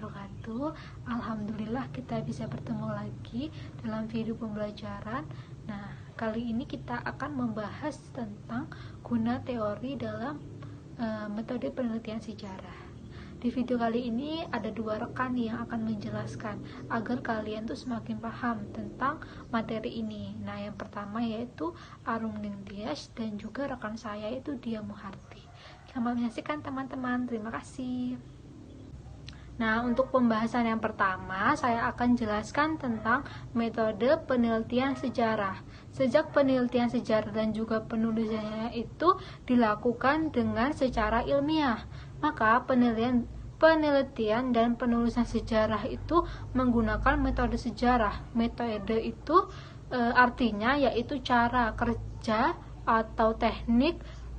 wabarakatuh. Alhamdulillah kita bisa bertemu lagi dalam video pembelajaran. Nah, kali ini kita akan membahas tentang guna teori dalam metode penelitian sejarah. Di video kali ini ada dua rekan yang akan menjelaskan agar kalian tuh semakin paham tentang materi ini. Nah, yang pertama yaitu Arum Ningtyas dan juga rekan saya itu Dia Muharti. Selamat menyaksikan teman-teman, terima kasih. Nah, untuk pembahasan yang pertama, saya akan jelaskan tentang metode penelitian sejarah. Sejak penelitian sejarah dan juga penulisannya itu dilakukan dengan secara ilmiah, maka penelitian dan penulisan sejarah itu menggunakan metode sejarah. Metode itu artinya yaitu cara kerja atau teknik,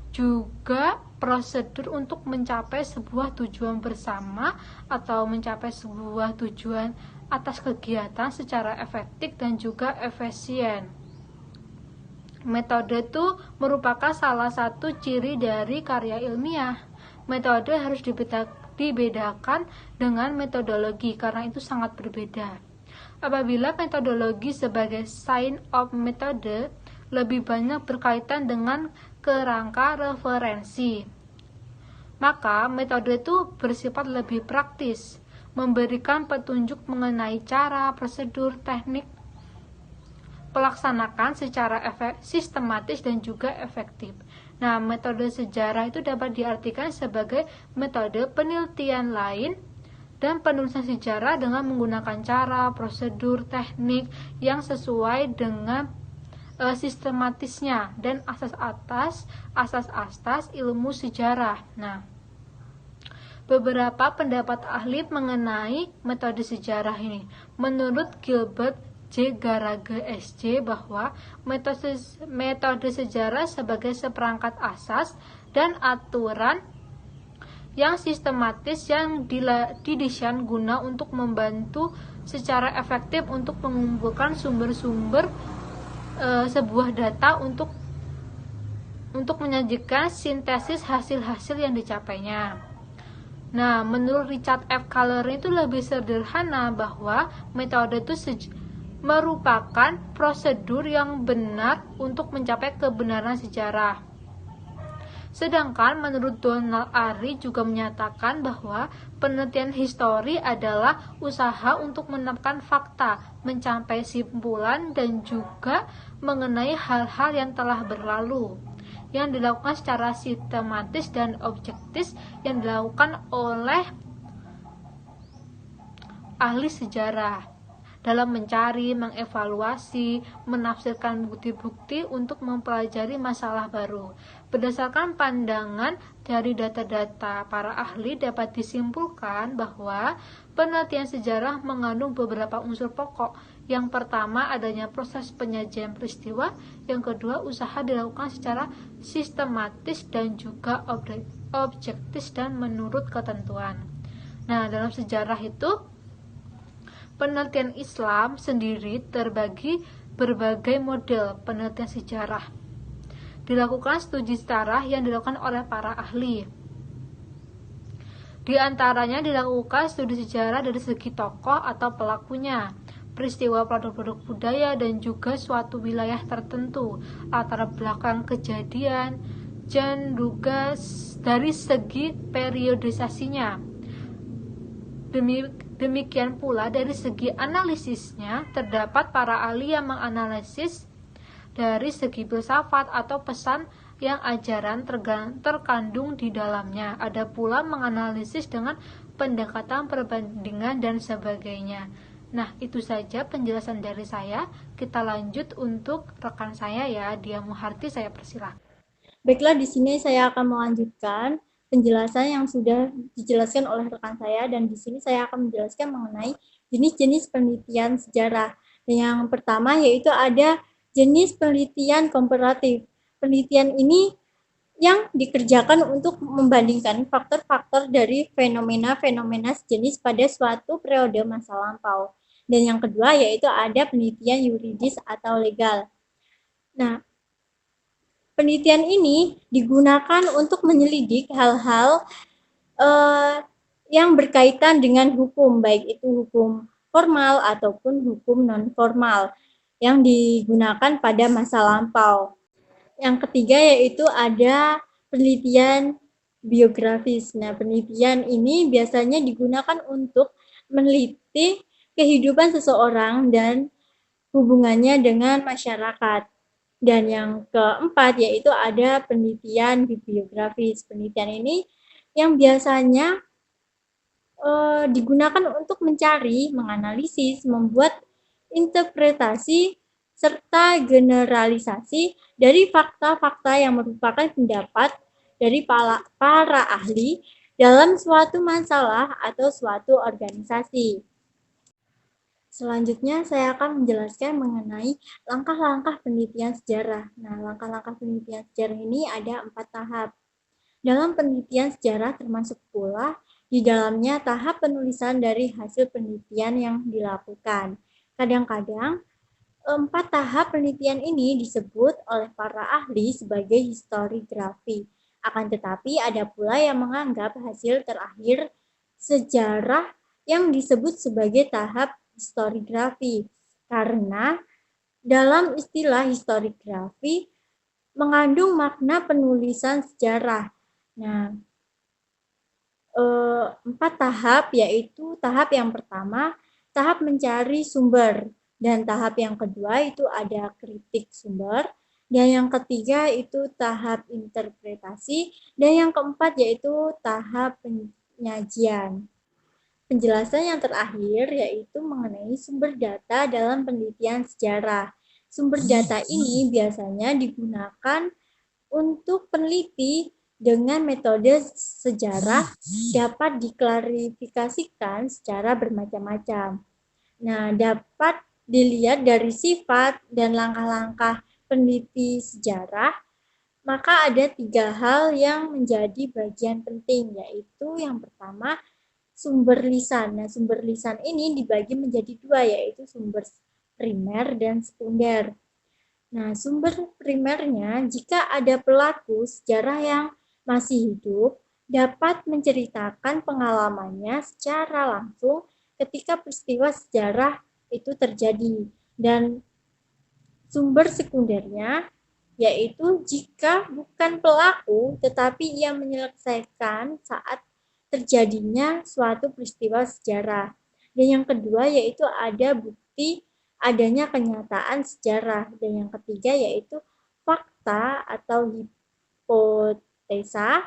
juga prosedur untuk mencapai sebuah tujuan bersama atau mencapai sebuah tujuan atas kegiatan secara efektif dan juga efisien. Metode itu merupakan salah satu ciri dari karya ilmiah. Metode harus dibedakan dengan metodologi karena itu sangat berbeda. Apabila metodologi sebagai sign of metode lebih banyak berkaitan dengan kerangka referensi, maka metode itu bersifat lebih praktis, memberikan petunjuk mengenai cara, prosedur, teknik pelaksanakan secara sistematis dan juga efektif. Nah, metode sejarah itu dapat diartikan sebagai metode penelitian lain dan penulisan sejarah dengan menggunakan cara, prosedur, teknik yang sesuai dengan sistematisnya dan asas-asas ilmu sejarah. Nah, beberapa pendapat ahli mengenai metode sejarah ini. Menurut Gilbert J. Garage SJ bahwa metode sejarah sebagai seperangkat asas dan aturan yang sistematis yang didesain guna untuk membantu secara efektif untuk mengumpulkan sumber-sumber sebuah data untuk menyajikan sintesis hasil-hasil yang dicapainya. Nah, menurut Richard F. Kahler itu lebih sederhana bahwa metode itu merupakan prosedur yang benar untuk mencapai kebenaran sejarah. Sedangkan menurut Donald Ari juga menyatakan bahwa penelitian histori adalah usaha untuk menetapkan fakta, mencapai simpulan, dan juga mengenai hal-hal yang telah berlalu, yang dilakukan secara sistematis dan objektif, yang dilakukan oleh ahli sejarah dalam mencari, mengevaluasi, menafsirkan bukti-bukti untuk mempelajari masalah baru. Berdasarkan pandangan dari data-data para ahli dapat disimpulkan bahwa penelitian sejarah mengandung beberapa unsur pokok. Yang pertama, adanya proses penyajian peristiwa. Yang kedua, usaha dilakukan secara sistematis dan juga objektif dan menurut ketentuan. Nah, dalam sejarah itu penelitian Islam sendiri terbagi berbagai model penelitian sejarah. Dilakukan studi sejarah yang dilakukan oleh para ahli. Di antaranya dilakukan studi sejarah dari segi tokoh atau pelakunya, peristiwa produk-produk budaya dan juga suatu wilayah tertentu, latar belakang kejadian, dan juga dari segi periodisasinya. Demikian pula dari segi analisisnya, terdapat para ahli yang menganalisis dari segi filsafat atau pesan yang ajaran terkandung di dalamnya. Ada pula menganalisis dengan pendekatan perbandingan dan sebagainya. Nah, itu saja penjelasan dari saya. Kita lanjut untuk rekan saya ya, Dia Muharti, saya persilahkan. Baiklah, di sini saya akan melanjutkan penjelasan yang sudah dijelaskan oleh rekan saya, dan di sini saya akan menjelaskan mengenai jenis-jenis penelitian sejarah. Dan yang pertama yaitu ada jenis penelitian komparatif. Penelitian ini yang dikerjakan untuk membandingkan faktor-faktor dari fenomena-fenomena sejenis pada suatu periode masa lampau. Dan yang kedua yaitu ada penelitian yuridis atau legal. Nah, penelitian ini digunakan untuk menyelidik hal-hal yang berkaitan dengan hukum, baik itu hukum formal ataupun hukum non-formal yang digunakan pada masa lampau. Yang ketiga yaitu ada penelitian biografis. Nah, penelitian ini biasanya digunakan untuk meneliti kehidupan seseorang dan hubungannya dengan masyarakat. Dan yang keempat yaitu ada penelitian bibliografis. Penelitian ini yang biasanya digunakan untuk mencari, menganalisis, membuat interpretasi serta generalisasi dari fakta-fakta yang merupakan pendapat dari para ahli dalam suatu masalah atau suatu organisasi. Selanjutnya saya akan menjelaskan mengenai langkah-langkah penelitian sejarah. Nah, langkah-langkah penelitian sejarah ini ada 4 tahap. Dalam penelitian sejarah termasuk pula di dalamnya tahap penulisan dari hasil penelitian yang dilakukan. Kadang-kadang 4 tahap penelitian ini disebut oleh para ahli sebagai historiografi. Akan tetapi ada pula yang menganggap hasil terakhir sejarah yang disebut sebagai tahap historiografi. Karena dalam istilah historiografi mengandung makna penulisan sejarah. Nah, 4 tahap yaitu tahap yang pertama, tahap mencari sumber, dan tahap yang kedua itu ada kritik sumber, dan yang ketiga itu tahap interpretasi, dan yang keempat yaitu tahap penyajian. Penjelasan yang terakhir yaitu mengenai sumber data dalam penelitian sejarah. Sumber data ini biasanya digunakan untuk peneliti dengan metode sejarah dapat diklarifikasikan secara bermacam-macam. Nah, dapat dilihat dari sifat dan langkah-langkah peneliti sejarah, maka ada 3 hal yang menjadi bagian penting, yaitu yang pertama, sumber lisan. Nah, sumber lisan ini dibagi menjadi 2, yaitu sumber primer dan sekunder. Nah, sumber primernya, jika ada pelaku sejarah yang masih hidup, dapat menceritakan pengalamannya secara langsung ketika peristiwa sejarah itu terjadi. Dan sumber sekundernya, yaitu jika bukan pelaku, tetapi ia menyelesaikan saat terjadinya suatu peristiwa sejarah. Dan yang kedua yaitu ada bukti adanya kenyataan sejarah, dan yang ketiga yaitu fakta atau hipotesa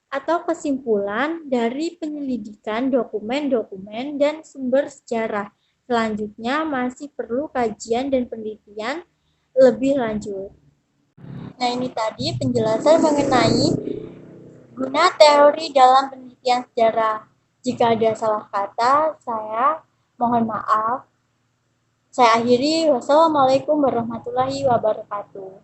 atau kesimpulan dari penyelidikan dokumen-dokumen dan sumber sejarah. Selanjutnya masih perlu kajian dan penelitian lebih lanjut. Nah, ini tadi penjelasan mengenai guna teori dalam penelitian sejarah. Jika ada salah kata, saya mohon maaf. Saya akhiri. Wassalamualaikum warahmatullahi wabarakatuh.